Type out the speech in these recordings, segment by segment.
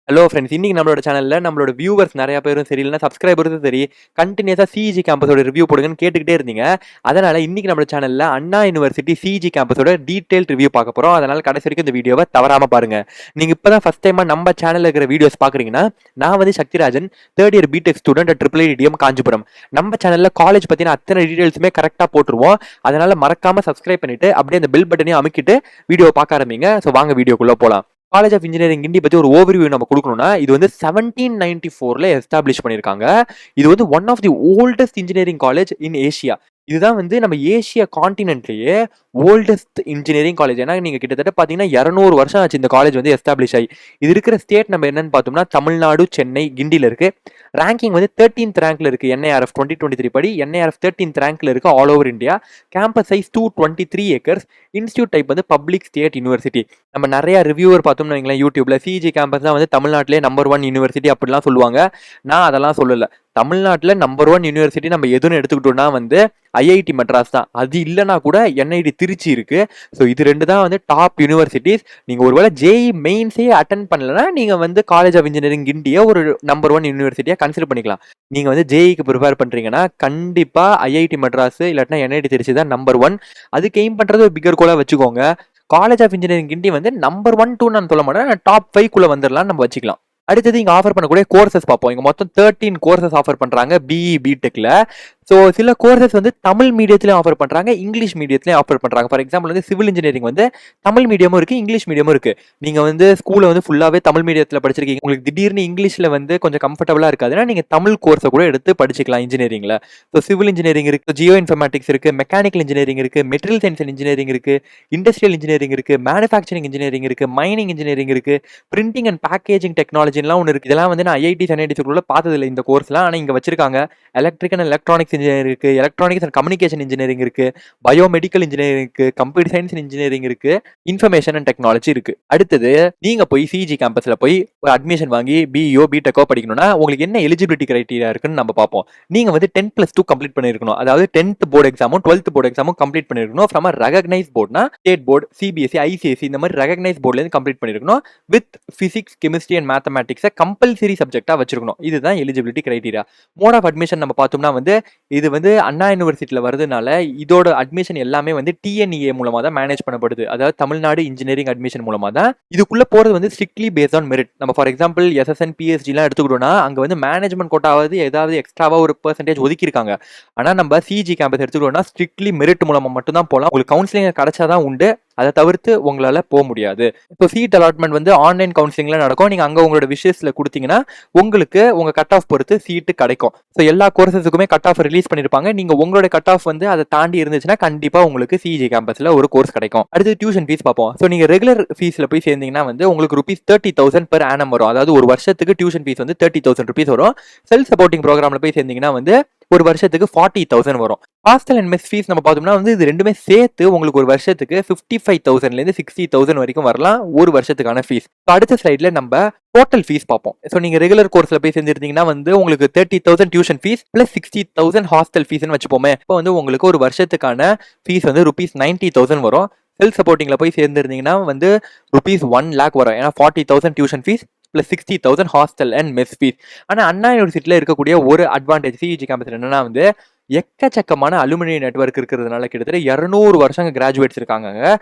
Hello friends, இன்னைக்கு நம்மளோட சேனல்ல நம்மளோட வியூவர்ஸ் நிறைய பேரும் சரி, இல்லைன்னா சப்ஸ்கிரைபர்ஸும் சரி, கண்டினியூஸா சிஇஜி கேம்பஸோட ரிவ்யூ போடுங்கன்னு கேட்டுக்கிட்டே இருந்தீங்க. அதனால இன்னைக்கு நம்ம சேனல்ல அண்ணா யூனிவர்சிட்டி சிஇஜி கேம்பஸோட டீடைல் ரிவ்யூ பார்க்க போறோம். அதனால கடைசி வரைக்கும் இந்த வீடியோவை தவறாம பாருங்க. நீங்க இப்பதான் ஃபர்ஸ்ட் டைமா நம்ம சேனல்ல இருக்கிற வீடியோஸ் பாக்குறீங்கன்னா, நான் வந்து Sakthirajan, third year B Tech student at IIITM Kanchipuram. நம்ம சேனல்ல காலேஜ் பத்தின அத்தனை டீடைல்ஸுமே கரெக்டா போட்டுருவோம். அதனால மறக்காம சப்ஸ்கிரைப் பண்ணிட்டு அப்படியே அந்த பெல் பட்டனையும் அமுக்கிட்டு வீடியோ பார்க்க ஆரம்பிங்க. ஸோ வாங்க வீடியோக்குள்ள போலாம். காலேஜ் ஆஃப் இன்ஜினியரிங் கிண்டி பத்தி ஒரு ஓவர்வியூ நம்ம கொடுக்கணும்னா, இது வந்து 1794ல எஸ்டாப்ளிஷ் பண்ணியிருக்காங்க. இது வந்து one of the oldest engineering college in Asia. இதுதான் வந்து நம்ம ஏஷியா கான்டினென்ட்லயே ஓல்டஸ்ட் இன்ஜினியரிங் காலேஜ். ஏன்னா நீங்க கிட்டத்தட்ட பாத்தீங்கன்னா 200 வருஷம் ஆச்சு இந்த காலேஜ் வந்து எஸ்டாப்ளிஷ் ஆகி. இது இருக்கிற ஸ்டேட் நம்ம என்னன்னு பார்த்தோம்னா தமிழ்நாடு, சென்னை, கிண்டில இருக்கு. ரேங்கிங் வந்து 13th ரேங்க்ல இருக்கு. NIRF 2023 படி NIRF 13th ரேங்க்ல இருக்கு all over India. Campus size 223 acres. Institute type வந்து பப்ளிக் ஸ்டேட் யூனிவர்சிட்டி. நம்ம நிறைய ரிவ்யூவர் பார்த்தோம்னு வைங்களேன் யூடியூப்ல, சிஜி கேம்பஸ் தான் வந்து தமிழ்நாட்டிலே நம்பர் 1 யூனிவர்சிட்டி அப்படிலாம் சொல்லுவாங்க. நான் அதெல்லாம் சொல்லல. தமிழ்நாட்டில் நம்பர் 1 யூனிவர்சிட்டி நம்ம எதுன்னு எடுத்துக்கிட்டோம்னா வந்து ஐஐடி மெட்ராஸ் தான். அது இல்லைனா கூட NIT திருச்சி இருக்கு. ஸோ இது ரெண்டு தான் வந்து டாப் யூனிவர்சிட்டிஸ். நீங்க ஒருவேளை JEE மெயின்ஸே அட்டன் பண்ணலன்னா நீங்க வந்து காலேஜ் ஆஃப் இன்ஜினியரிங் கிண்டியை ஒரு நம்பர் 1 யூனிவர்சிட்டியா கன்சிடர் பண்ணிக்கலாம். நீங்க வந்து JEEக்கு ப்ரிப்பேர் பண்றீங்கன்னா கண்டிப்பா ஐஐடி மெட்ராஸ் இல்லாட்டினா NIT திருச்சி தான் நம்பர் 1. அதுக்கு எய்ம் பண்றது ஒரு பிகர் கோலா வச்சுக்கோங்க. காலேஜ் ஆஃப் இன்ஜினியரிங் கிண்டி வந்து நம்பர் 1 2 நான் சொல்ல மாட்டேன், டாப் 5 குள்ள வந்துடலாம் நம்ம வச்சுக்கலாம். அடுத்தது இங்க ஆஃபர் பண்ணக்கூடிய கோர்சஸ் பார்ப்போம். இங்க மொத்தம் 13 கோர்சஸ் ஆஃபர் பண்றாங்க BE BTechல. ஸோ சில கோர்சஸ் வந்து தமிழ் மீடியத்திலையும் ஆஃபர் பண்றாங்க, இங்கிலீஷ் மீடியத்திலையும் ஆஃபர் பண்றாங்க. ஃபார் எக்ஸாம்பிள் வந்து சிவில் இன்ஜினியரிங் வந்து தமிழ் மீடியமும் இருக்கு, இங்கிலீஷ் மீடியமும் இருக்கு. நீங்க வந்து ஸ்கூல்ல வந்து ஃபுல்லாவே தமிழ் மீடியத்தில் படிச்சிருக்கீங்க, உங்களுக்கு திடீர்னு இங்கிலீஷ்ல வந்து கொஞ்சம் கம்ஃபர்டபுளா இருக்காதுன்னா நீங்க தமிழ் கோர்ஸை கூட எடுத்து படிச்சுக்கலாம் இன்ஜினியரிங்ல. ஸோ சிவில் இன்ஜினியரிங் இருக்கு, ஜியோ இன்ஃபர்மேட்டிக்ஸ் இருக்கு, மெக்கானிக்கல் இன்ஜினியரிங் இருக்கு, மெட்டீரியல் சயின்ஸ் அண்ட் இன்ஜினியரிங் இருக்கு, இண்டஸ்ட்ரியல் இன்ஜினியரிங் இருக்கு, மேனுஃபேக்சரிங் இன்ஜினியரிங் இருக்கு, மைனிங் இன்ஜினியரிங் இருக்கு, பிரிண்டிங் அண்ட் பேக்கேஜிங் டெக்னாலஜிலாம் ஒன்று இருக்கு. இதெல்லாம் வந்து நான் IIT NIT பார்த்தது இல்லை இந்த கோர்ஸ்லாம், ஆனால் இங்க வச்சிருக்காங்க. எலக்ட்ரிக்கல் அண்ட் எலக்ட்ரானிக்ஸ் இன்ஜினியரிங் இருக்கு, எலக்ட்ரானிக்ஸ் அண்ட் கம்யூனிகேஷன் இன்ஜினியரிங் இருக்கு, பயோமெடிக்கல் இன்ஜினியரிங் இருக்கு, கம்ப்யூட்டர் சயின்ஸ் இன்ஜினியரிங் இருக்கு, இன்ஃபர்மேஷன் அண்ட் டெக்னாலஜி இருக்கு. அடுத்தது நீங்க போய் சிஜி கேம்பஸ்ல போய் ஒரு அட்மிஷன் வாங்கி BEO BTechோ படிக்கணும்னா உங்களுக்கு என்ன எலிஜிபிலிட்டி கிரைட்டீரியா இருக்குன்னு நம்ம பார்ப்போம். நீங்க வந்து 10+2 கம்ப்ளீட் பண்ணிருக்கணும். அதாவது 10th போர்டு எக்ஸாமும் 12th போர்டு எக்ஸாமும் கம்ப்ளீட் பண்ணிருக்கணும். ஃப்ரம் ரெகக்னைஸ் போர்ட்னா ஸ்டேட் போர்டு, CBSE, ICSE இந்த மாதிரி ரெகக்னைஸ் போர்ட்ல இருந்து கம்ப்ளீட் பண்ணிருக்கணும். வித் பிசிக்ஸ், கெமிஸ்ட்ரி அண்ட் மேத்தமேட்டிக்ஸை கம்பல்சரி சப்ஜெக்டா வச்சிருக்கணும். இதுதான் eligibility criteria. Mode of admission நம்ம பார்த்தோம்னா வந்து இது வந்து அண்ணா யூனிவர்சிட்டியில் வருதுனால இதோட அட்மிஷன் எல்லாமே வந்து TNEA மூலமாக தான் மேனேஜ் பண்ணப்படுது. அதாவது தமிழ்நாடு இன்ஜினியரிங் அட்மிஷன் மூலமாக தான். இதுக்குள்ள போறது வந்து ஸ்ட்ரிக்ட்லி பேஸ்ட் ஆன் மெரிட். நம்ம ஃபார் எக்ஸாம்பிள் SSN PSGலாம் எடுத்துக்கிட்டோம்னா அங்கே வந்து மேனேஜ்மெண்ட் கோட்டாவது ஏதாவது எக்ஸ்ட்ராவா ஒரு பெர்சன்டேஜ் ஒதுக்கியிருக்காங்க. ஆனால் நம்ம சிஜி கேம்பஸ் எடுத்துக்கிட்டோம்னா ஸ்ட்ரிக்ட்லி மெரிட் மூலமாக மட்டும் தான் போகலாம். உங்களுக்கு கவுன்சிலிங் கிடைச்சாதான் உண்டு, அதை தவிர்த்து உங்களால போக முடியாது. இப்போ சீட் அலாட்மெண்ட் வந்து ஆன்லைன் கவுன்சிலிங்ல நடக்கும். நீங்க அங்க உங்களோட விஷயஸ்ல கொடுத்தீங்கன்னா உங்களுக்கு உங்க கட் ஆஃப் பொறுத்து சீட்டு கிடைக்கும். ஸோ எல்லா கோர்சஸுக்குமே கட் ஆஃப் ரிலீஸ் பண்ணிருப்பாங்க. நீங்க உங்களோட கட் ஆஃப் வந்து அதை தாண்டி இருந்துச்சுன்னா கண்டிப்பா உங்களுக்கு சிஜி கேம்பஸ்ல ஒரு கோர்ஸ் கிடைக்கும். அடுத்து டியூஷன் ஃபீஸ் பார்ப்போம். ஸோ நீங்க ரெகுலர் ஃபீஸ்ல போய் சேர்ந்தீங்கன்னா வந்து உங்களுக்கு ₹30,000 per annum வரும். அதாவது ஒரு வருஷத்துக்கு டியூஷன் ஃபீஸ் வந்து ₹30,000 வரும். செல்ஃப் சப்போர்ட்டிங் ப்ரோக்ராம்ல போய் சேர்ந்தீங்கன்னா வந்து ஒரு வருஷத்துக்கு 40,000 வரும். ஹாஸ்டல் அண்ட் மெஸ் ஃபீஸ் நம்ம பார்த்தோம்னா வந்து இது ரெண்டுமே சேர்த்து உங்களுக்கு ஒரு வருஷத்துக்கு 55,000லேருந்து 60,000 வரைக்கும் வரலாம் ஒரு வருஷத்துக்கான ஃபீஸ். அடுத்த ஸ்லைட்ல நம்ம டோட்டல் ஃபீஸ் பார்ப்போம். ஸோ நீங்க ரெகுலர் கோர்ஸ்ல போய் சேர்ந்துருந்தீங்கன்னா வந்து உங்களுக்கு 30,000 டியூஷன் ஃபீஸ் பிளஸ் 60,000 ஹாஸ்டல் ஃபீஸ்னு வச்சுப்போமே. இப்போ வந்து உங்களுக்கு ஒரு வருஷத்துக்கான ஃபீஸ் வந்து ₹90,000 வரும். செல்ஃப் சப்போர்ட்டிங்ல போய் சேர்ந்துருந்தீங்கன்னா வந்து ₹1 lakh வரும். ஏன்னா 40,000 tuition fees plus 60,000 hostel and mess fees. ஆனால் அண்ணா யூனிவர்சிட்டியில் இருக்கக்கூடிய ஒரு அட்வான்டேஜ் சிஜி கேம்பஸ் என்னன்னா வந்து எக்கச்சக்கமான அலுமினி நெட்வொர்க் இருக்கிறதுனால கிட்டத்தட்ட 200 வருஷங்க கிராஜுவேட்ஸ் இருக்காங்க.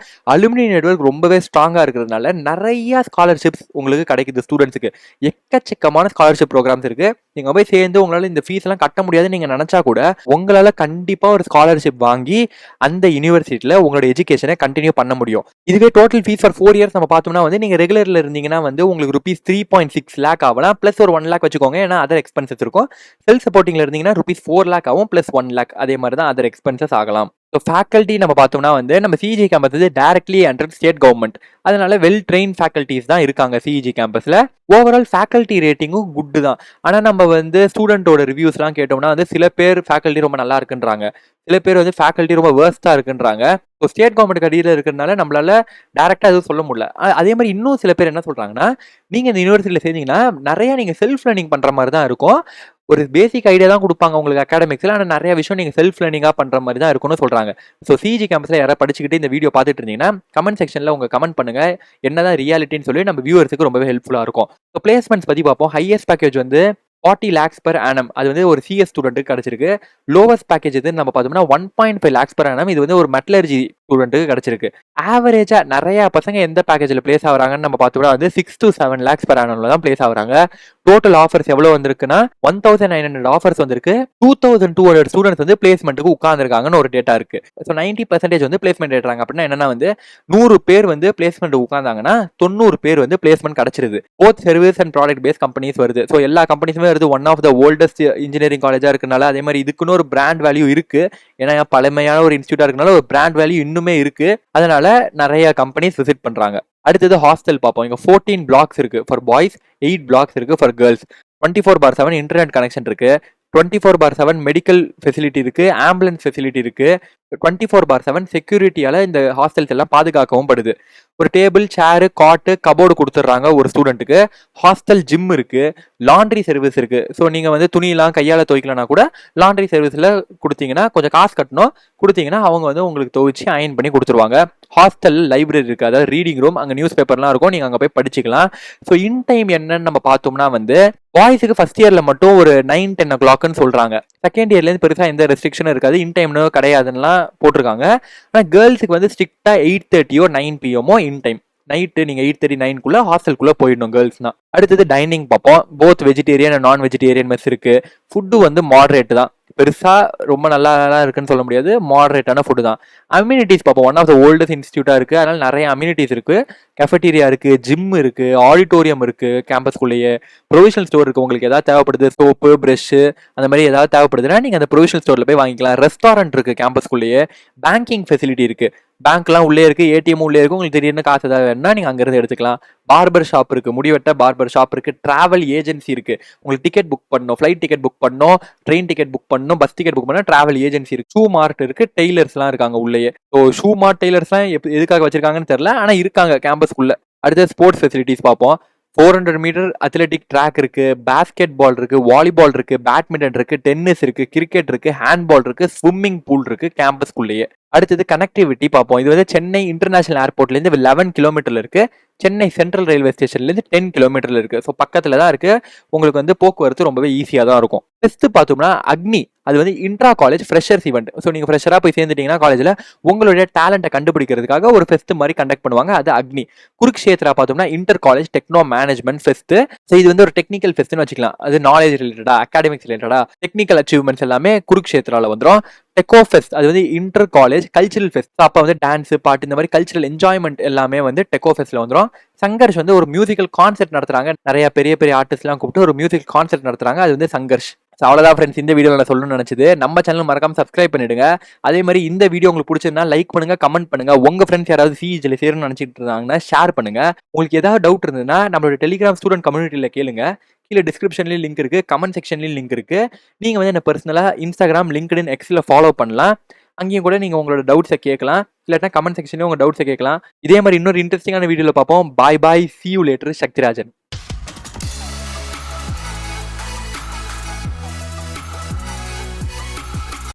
அலுமினி நெட்வொர்க் ரொம்பவே ஸ்ட்ராங்கா இருக்கிறதுனால நிறைய ஸ்காலர்ஷிப்ஸ் உங்களுக்கு கிடைக்குது ஸ்டூடெண்ட்ஸுக்கு. எக்கச்சக்கமான ஸ்காலர்ஷிப் ப்ரோக்ராம்ஸ் இருக்கு. நீங்க போய் சேர்ந்து உங்களால இந்த ஃபீஸ் எல்லாம் கட்ட முடியாதுன்னு நீங்க நினைச்சா கூட உங்களால கண்டிப்பா ஒரு ஸ்காலர்ஷிப் வாங்கி அந்த யூனிவர்சிட்டியில உங்களோட எஜுகேஷனை கண்டினியூ பண்ண முடியும். இதுவே டோட்டல் ஃபீஸ் ஃபார் 4 years நம்ம பார்த்தோம்னா வந்து நீங்க ரெகுலர்ல இருந்தீங்கன்னா வந்து உங்களுக்கு ₹3.6 lakh ஆகலாம். பிளஸ் ஒரு 1 lakh வச்சுக்கோங்க, ஏன்னா அதர் எக்ஸ்பென்சஸ் இருக்கும். செல்ஃப் சப்போர்ட்டிங்ல இருந்தீங்கன்னா ₹4 lakh ஆகும் பிளஸ் 1 lakh. அதே மாதிரி தான் அதர் எக்ஸ்பென்சஸ் ஆகலாம். ஸோ ஃபேக்கல்ட்டி நம்ம பார்த்தோம்னா வந்து நம்ம சிஜி கேம்பஸ் வந்து டைரக்ட்லி அண்டர் ஸ்டேட் கவர்மெண்ட். அதனால வெல் ட்ரெயின் ஃபேக்கல்ட்டிஸ் தான் இருக்காங்க சிஜி கேம்பஸ்ல. ஓவரால் ஃபேக்கல்ட்டி ரேட்டிங்கும் குட்டு தான். ஆனால் நம்ம வந்து ஸ்டூடெண்டோட ரிவ்யூஸ்லாம் கேட்டோம்னா வந்து சில பேர் ஃபேக்கல்ட்டி ரொம்ப நல்லா இருக்குன்றாங்க, சில பேர் வந்து ஃபேக்கல்ட்டி ரொம்ப வேர்ஸ்ட்டாக இருக்குன்றாங்க. ஸோ ஸ்டேட் கவர்மெண்ட் அடியில் இருக்கிறதுனால நம்மளால டேரெக்டாக எதுவும் சொல்ல முடியல. அதே மாதிரி இன்னும் சில பேர் என்ன சொல்கிறாங்கன்னா, நீங்கள் இந்த யூனிவர்சிட்டியில் சேர்ந்தீங்கன்னா நிறையா நீங்கள் செல்ஃப் லேர்னிங் பண்ணுற மாதிரி தான் இருக்கும். ஒரு பேசிக் ஐடியா தான் கொடுப்பாங்க உங்களுக்கு அகாடமிக்ஸில். ஆனால் நிறைய விஷயம் நீங்கள் செல்ஃப் லேர்னிங்காக பண்ணுற மாதிரி தான் இருக்கும்னு சொல்கிறாங்க. ஸோ சிஜி கேம்பஸில் யாராவது படிச்சுக்கிட்டு இந்த வீடியோ பார்த்துட்டு இருந்தீங்கன்னா கமெண்ட் செக்ஷனில் உங்கள் கமெண்ட் பண்ணுங்கள், என்னதான் ரியாலிட்டின்னு சொல்லி நம்ம வியூவர்ஸுக்கு ரொம்பவே ஹெல்ப்ஃபுல்லாக இருக்கும். ஸோ பிளேஸ்மெண்ட்ஸ் பற்றி பார்ப்போம். ஹையஸ்ட் பேக்கேஜ் வந்து 40 lakhs per annum. அது வந்து ஒரு சிஎஸ் ஸ்டூடெண்ட்டுக்கு கிடைச்சிருக்கு. லோவஸ்ட் பேக்கேஜ் எதுன்னு நம்ம பார்த்தோம்னா 1.5 lakhs per annum. இது வந்து ஒரு மெட்டலர்ஜி ஸ்டூடெண்ட்டுக்கு கிடைச்சிருக்கு. ஆவரேஜா நிறைய பசங்க எந்த பேக்கேஜில் பிளேஸ் ஆகுறாங்கன்னு நம்ம பார்த்தோம்னா வந்து 6 to 7 lakhs per annumல தான் பிளேஸ் ஆகுறாங்க. டோட்டல் ஆஃபர்ஸ் எவ்வளோ வந்திருக்குன்னா 1900 ஆஃபர்ஸ் வந்திருக்கு. 2200 ஸ்டூடெண்ட்ஸ் வந்து பிளேஸ்மெண்ட்டுக்கு உட்காந்துருக்காங்கன்னு ஒரு டேட்டா இருக்கு. ஸோ 90% வந்து பிளேஸ்மெண்ட் ஏற்றாங்க. அப்படின்னா என்னன்னா வந்து 100 பேர் வந்து பிளேஸ்மெண்ட் உட்காந்தாங்கன்னா 90 பேர் வந்து பிளேஸ்மெண்ட் கிடைச்சிருது. Both service and product based companies வருது. ஸோ எல்லா கம்பெனிஸுமே வருது. One of the oldest engineering காலேஜா இருக்கனால அதே மாதிரி இதுக்குன்னு ஒரு பிராண்ட் வேல்யூ இருக்கு. ஏன்னா பழமையான ஒரு இன்ஸ்டியூட்டா இருக்கனால ஒரு பிராண்ட் வேல்யூ இன்னுமே இருக்கு. அதனால நிறைய கம்பெனிஸ் விசிட் பண்றாங்க. அடுத்தது ஹாஸ்டல் பார்ப்போம். இங்க 14 பிளாக்ஸ் இருக்கு ஃபார் பாய்ஸ், 8 பிளாக்ஸ் இருக்கு ஃபார் கேர்ள்ஸ். 24/7 இன்டர்நெட் கனெக்ஷன் இருக்கு. 24/7 மெடிக்கல் ஃபெசிலிட்டி இருக்கு, ஆம்புலன்ஸ் ஃபெசிலிட்டி இருக்கு. 24/7 செக்யூரிட்டியால இந்த ஹாஸ்டல்ஸ் எல்லாம் பாதுகாக்கவும் படுது. ஒரு டேபிள், சேரு, காட்டு, கபோர்டு கொடுத்துட்றாங்க ஒரு ஸ்டூடெண்ட்டுக்கு. ஹாஸ்டல் ஜிம் இருக்கு, லாண்ட்ரி சர்வீஸ் இருக்கு. ஸோ நீங்க வந்து துணியெல்லாம் கையால துவைக்கலனா கூட லாண்ட்ரி சர்வீஸ்ல கொடுத்தீங்கன்னா கொஞ்சம் காசு கட்டணும், கொடுத்தீங்கன்னா அவங்க வந்து உங்களுக்கு துவைச்சு அயன் பண்ணி கொடுத்துருவாங்க. ஹாஸ்டல் லைப்ரரி இருக்கு, அதாவது ரீடிங் ரூம், அங்கே நியூஸ் பேப்பர்லாம் இருக்கும், நீங்க அங்கே போய் படிச்சுக்கலாம். ஸோ இன் டைம் என்னன்னு நம்ம பார்த்தோம்னா வந்து பாய்ஸுக்கு ஃபர்ஸ்ட் இயர்ல மட்டும் ஒரு 9-10 o'clockன்னு சொல்றாங்க. செகண்ட் இயர்லேருந்து பெருசா எந்த ரெஸ்ட்ரிக்ஷனும் இருக்காது, இன் டைம்னு கிடையாதுன்னா போட்டிருக்காங்க. ஆனால் கேர்ள்ஸுக்கு வந்து ஸ்ட்ரிக்டா 8:30 or 9 PM in time. Night நீங்கள் 8:30-9 ஹாஸ்டலுக்குள்ளே போயிடணும் கேர்ள்ஸ்னா. அடுத்தது டைனிங் பார்ப்போம். போத் வெஜிடேரியன் அண்ட் நான் வெஜிடேரியன் மெஸ் இருக்கு. ஃபுட்டு வந்து மாடரேட் தான், பெருசா ரொம்ப நல்லா இருக்குன்னு சொல்ல முடியாது, மாடரேட்டான ஃபுட்டு தான். அம்யூனிட்டிஸ் பார்ப்போம். ஒன் ஆஃப் த ஓல்டஸ்ட் இன்ஸ்டியூட்டா இருக்கு, அதனால நிறைய அம்யூனிட்டிஸ் இருக்கு. கெஃபட்டீரியா இருக்கு, ஜிம் இருக்கு, ஆடிட்டோரியம் இருக்கு, கேம்பஸ்குள்ளேயே ப்ரொவிஷனல் ஸ்டோர் இருக்கு. உங்களுக்கு ஏதாவது தேவைப்படுது, சோப்பு, ப்ரஷ் அந்த மாதிரி ஏதாவது தேவைப்படுதுன்னா நீங்க அந்த ப்ரொவிஷனல் ஸ்டோர்ல போய் வாங்கிக்கலாம். ரெஸ்டாரண்ட் இருக்கு கேம்பஸ்குள்ளேயே. பேங்கிங் ஃபெசிலிட்டி இருக்கு, பேங்க்லாம் உள்ளே இருக்கு, ஏடிஎம் உள்ளே இருக்கு. உங்களுக்கு திடீர்னு காசு ஏதாவது வேணும்னா நீங்க அங்கிருந்து எடுத்துக்கலாம். பார்பர் ஷாப் இருக்கு, முடிவெட்ட பார்பர் ஷாப் இருக்கு. டிராவல் ஏஜென்சி இருக்கு, உங்களுக்கு டிக்கெட் புக் பண்ணணும், ஃபிளைட் டிக்கெட் புக் பண்ணணும், ட்ரெயின் டிக்கெட் புக் பண்ணணும், பஸ் டிக்கெட் புக் பண்ணணும், டிராவல் ஏஜென்சி இருக்கு. ஷூ மார்ட் இருக்கு, டெய்லர்ஸ்லாம் இருக்காங்க உள்ளேயே. ஸோ ஷூ மார்ட், டெய்லர்ஸ்லாம் எதுக்காக வச்சிருக்காங்கன்னு தெரியல, ஆனா இருக்காங்க கேம்பஸ்குள்ள. அடுத்த ஸ்போர்ட்ஸ் ஃபெசிலிட்டிஸ் பார்ப்போம். 400 மீட்டர் அத்லெட்டிக் ட்ராக் இருக்கு, பேஸ்கெட் பால் இருக்கு, வாலிபால் இருக்கு, பேட்மிண்டன் இருக்கு, டென்னிஸ் இருக்கு, கிரிக்கெட் இருக்கு, ஹேண்ட்பால் இருக்கு, ஸ்விம்மிங் பூல் இருக்கு கேம்பஸ்குள்ளேயே. அடுத்தது கனெக்டிவிட்டி பார்ப்போம். இது வந்து சென்னை இன்டர்நேஷனல் ஏர்போர்ட்லேருந்து 11 கிலோமீட்டர்ல இருக்கு. சென்னை சென்ட்ரல் ரயில்வே ஸ்டேஷன்லேருந்து 10 கிலோமீட்டர்ல இருக்கு. ஸோ பக்கத்துல தான் இருக்கு, உங்களுக்கு வந்து போக்குவரத்து ரொம்பவே ஈஸியாக தான் இருக்கும். ஃபெஸ்ட் பார்த்தோம்னா அக்னி, அது வந்து intra college freshers event. So நீங்கள் ஃப்ரெஷராக போய் சேர்ந்துட்டீங்கன்னா காலேஜில் உங்களுடைய டேலண்ட்டை கண்டுபிடிக்கிறதுக்காக ஒரு ஃபெஸ்ட் மாதிரி கண்டக்ட் பண்ணுவாங்க, அது அக்னி. குருக்ஷேத்ரா பார்த்தோம்னா inter college techno management fest. So இது வந்து ஒரு டெக்னிக்கல் ஃபெஸ்ட்னு வச்சுக்கலாம். அது நாலேஜ் ரிலேட்டடா, அகாடமிக்ஸ் ரிலேட்டடா, டெக்னிக்கல் அச்சீவ்மெண்ட்ஸ் எல்லாமே குருக்ஷேத்ராவில் வந்துடும். டெக்கோ ஃபெஸ்ட், அது வந்து இன்டர் காலேஜ் கல்ச்சரல் ஃபெஸ்ட். அப்போ வந்து டான்ஸ், பாட்டு, இந்த மாதிரி கல்ச்சரல் என்ஜாய்மெண்ட் எல்லாமே வந்து டெக்கோ ஃபெஸ்ட்ல வந்துடும். சங்கர்ஷ் வந்து ஒரு மியூசிக்கல் கான்செர்ட் நடத்துறாங்க, நிறைய பெரிய பெரிய ஆர்டிஸ்ட்லாம் கூப்பிட்டு ஒரு மியூசிக்கல் கான்செர்ட் நடத்துறாங்க, அது வந்து சங்கர்ஷ். அவ்வளோதான் ஃப்ரெண்ட்ஸ், இந்த வீடியோவில் நான் சொல்லணும்னு நினச்சது. நம்ம சேனல் மறக்காம சப்ஸ்கிரைப் பண்ணிடுங்க. அதே மாதிரி இந்த வீடியோ உங்களுக்கு பிடிச்சிருந்தா லைக் பண்ணுங்க, கமெண்ட் பண்ணுங்க. உங்க ஃப்ரெண்ட்ஸ் யாராவது சிஇஜியில் சேரணும்னு நினச்சிட்டு இருந்தாங்கன்னா ஷேர் பண்ணுங்க. உங்களுக்கு ஏதாவது டவுட் இருந்ததுன்னா நம்மளோட டெலிகிராம் ஸ்டூடெண்ட் கம்யூனிட்டியில் கேளுங்க. கீழே டிஸ்கிரிப்ஷன்லேயும் லிங்க் இருக்கு, கமெண்ட் செக்ஷன்லேயும் லிங்க் இருக்கு. நீங்கள் வந்து என்ன பர்சனலாக இன்ஸ்டாகிராம், லிங்க்டின், எக்ஸில் ஃபாலோ பண்ணலாம். அங்கேயும் கூட நீங்கள் உங்களோட டவுட்ஸை கேட்கலாம், இல்லாட்டா கமெண்ட் செக்ஷன்லேயும் உங்கள் டவுட்ஸை கேட்கலாம். இதே மாதிரி இன்னொரு இன்ட்ரெஸ்டிங்கான வீடியோவில் பார்ப்போம். பாய் பாய், see you later. சக்திராஜன்.